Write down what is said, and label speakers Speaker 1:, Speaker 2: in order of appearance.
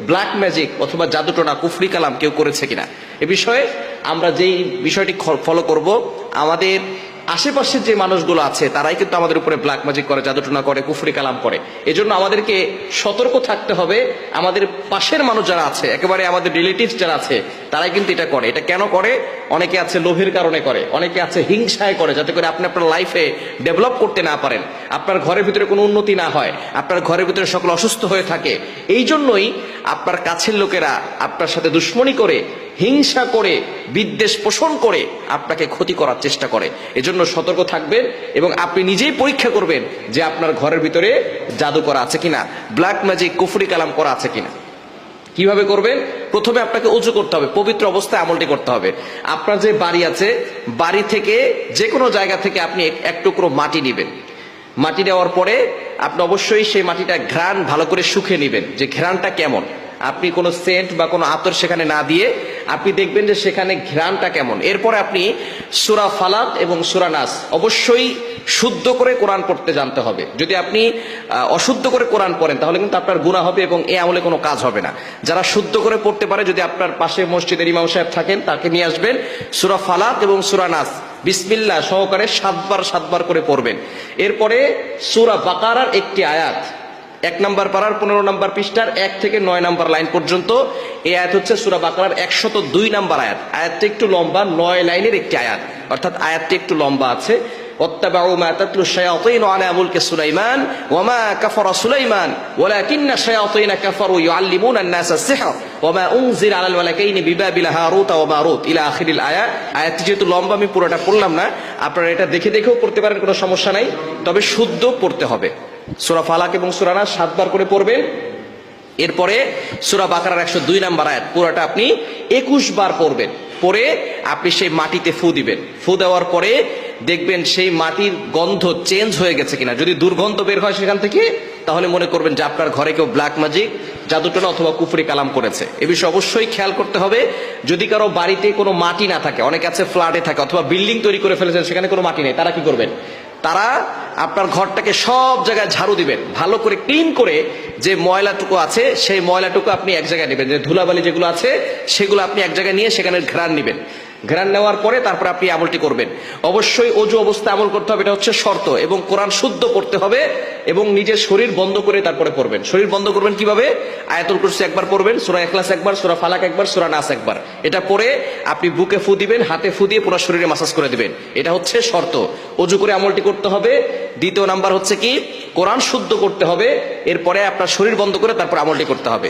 Speaker 1: Black magic অথবা জাদুটোনা কুফরি কালাম কেউ করেছে কিনা। এ বিষয়ে আমরা যেই বিষয়টি ফলো করব, আমাদের আশেপাশের যে মানুষগুলো আছে তারাই কিন্তু আমাদের উপরে ব্ল্যাক ম্যাজিক করে, জাদুটোনা করে, কুফরি কালাম করে। এজন্য আমাদেরকে সতর্ক থাকতে হবে। আমাদের পাশের মানুষ যারা আছে, একেবারে আমাদের রিলেটিভস যারা আছে, তারাই কিন্তু এটা করে। এটা কেন করে? অনেকে আছে লোভের কারণে করে, অনেকে আছে হিংসায় করে, যাতে করে আপনি আপনার লাইফে ডেভেলপ করতে না পারেন, আপনার ঘরের ভিতরে কোনো উন্নতি না হয়, আপনার ঘরের ভিতরে সকল অসুস্থ হয়ে থাকে। এই জন্যই আপনার কাছের লোকেরা আপনার সাথে দুশ্মনী করে, হিংসা করে, বিদ্বেষ পোষণ করে আপনাকে ক্ষতি করার চেষ্টা করে। এজন্য সতর্ক থাকবেন এবং আপনি নিজেই পরীক্ষা করবেন যে আপনার ঘরের ভিতরে জাদু করা আছে কিনা, ব্ল্যাক ম্যাজিক কুফরি কালাম করা আছে কিনা। কিভাবে করবেন? প্রথমে আপনাকে উজু করতে হবে, পবিত্র অবস্থায় আমলটি করতে হবে। আপনার যে বাড়ি আছে, বাড়ি থেকে যে কোনো জায়গা থেকে আপনি এক টুকরো মাটি নেবেন। মাটি নেওয়ার পরে আপনি অবশ্যই সেই মাটিটা ঘ্রাণ ভালো করে শুকে নেবেন, যে ঘ্রাণটা কেমন। আপনি কোনো সেন্ট বা কোনো আতর সেখানে না দিয়ে আপনি দেখবেন যে সেখানে ঘ্রাণটা কেমন। এরপরে আপনি সূরা ফালাক এবং সূরা নাস অবশ্যই শুদ্ধ করে কোরআন পড়তে জানতে হবে। যদি আপনি অশুদ্ধ করে কোরআন পড়েন তাহলে কিন্তু আপনার গুনাহ হবে এবং এই আমলে কোনো কাজ হবে না। যারা শুদ্ধ করে পড়তে পারে, যদি আপনার পাশে মসজিদের ইমাম সাহেব থাকেন তাকে নিয়ে আসবেন, সূরা ফালাক এবং সূরা নাস বিসমিল্লাহ সহকারে 7 বার করে পড়বেন। এরপরে সূরা বাকারার একটি আয়াত, 1 নম্বর পারার 15 নম্বর পৃষ্ঠার 1 থেকে 9 নম্বর লাইন পর্যন্ত, এই আয়াত হচ্ছে সূরা বাকারার 102 নম্বর আয়াত। আয়াতটি একটু লম্বা, 9 লাইনের একটি আয়াত, অর্থাৎ আয়াতটি একটু লম্বা আছে। ওয়াত্তাবাউ মা তাতলু শায়াতিন আলা মুলকি সুলাইমান ওয়া মা কাফারা সুলাইমান ওয়ালাকিন্না শায়াতিন কাফারু ইউআল্লিমুনা আন-নাসা আস-সিহর ওয়া মা উনজিলা আলাল মালাকাইনি বিবাবিলা হারুত ওয়া মারুত ইলা আখিরিল আয়াত। আয়াতটি যেহেতু লম্বা আমি পুরোটা পড়লাম না, আপনারা এটা দেখে দেখেও পড়তে পারেন, কোনো সমস্যা নাই, তবে শুদ্ধ পড়তে হবে। সূরা ফালাক এবং সূরা নাস 7 বার করে পড়বেন। এরপরে সূরা বাকারার 102 নম্বর আয়াত পুরোটা আপনি 21 বার পড়বেন। পরে আপনি সেই মাটিতে ফু দিবেন। ফু দেওয়ার পরে দেখবেন সেই মাটির গন্ধ চেঞ্জ হয়ে গেছে কিনা। যদি দুর্গন্ধ বের হয় সেখান থেকে, তাহলে মনে করবেন যে আপনার ঘরে কেউ ব্ল্যাক ম্যাজিক, জাদুটোনা অথবা কুফরি কালাম করেছে। এ বিষয়ে অবশ্যই খেয়াল করতে হবে। যদি কারো বাড়িতে কোনো মাটি না থাকে, অনেকে আছে ফ্ল্যাটে থাকে অথবা বিল্ডিং তৈরি করে ফেলেছেন, সেখানে কোনো মাটি নেই, তারা কি করবেন? তারা আপনার ঘরটাকে সব জায়গায় ঝাড়ু দিবেন, ভালো করে ক্লিন করে যে ময়লাটুকু আছে সেই ময়লাটুকু আপনি এক জায়গায় নেবেন, যে ধুলাবালি যেগুলো আছে সেগুলো আপনি এক জায়গায় নিয়ে সেখানে ঘ্রাণ নেবেন। ঘ্রাণ নেওয়ার পরে তারপর আপনি আমলটি করবেন। অবশ্যই অজু অবস্থায় আমল করতে হবে, এটা হচ্ছে শর্ত, এবং কোরআন শুদ্ধ পড়তে হবে এবং নিজের শরীর বন্ধ করে তারপরে পড়বেন। শরীর বন্ধ করবেন কিভাবে? আয়াতুল কুরসি 1 বার পড়বেন, সূরা ইখলাস 1 বার, সূরা ফালাক 1 বার, সূরা নাস 1 বার। এটা পড়ে আপনি বুকে ফু দিবেন, হাতে ফু দিয়ে পুরো শরীরে মাসাজ করে দিবেন। এটা হচ্ছে শর্ত। অজু করে আমলটি করতে হবে। দ্বিতীয় নাম্বার হচ্ছে কি, কোরআন শুদ্ধ করতে হবে। এরপরে আপনার শরীর বন্ধ করে তারপর আমলটি করতে হবে।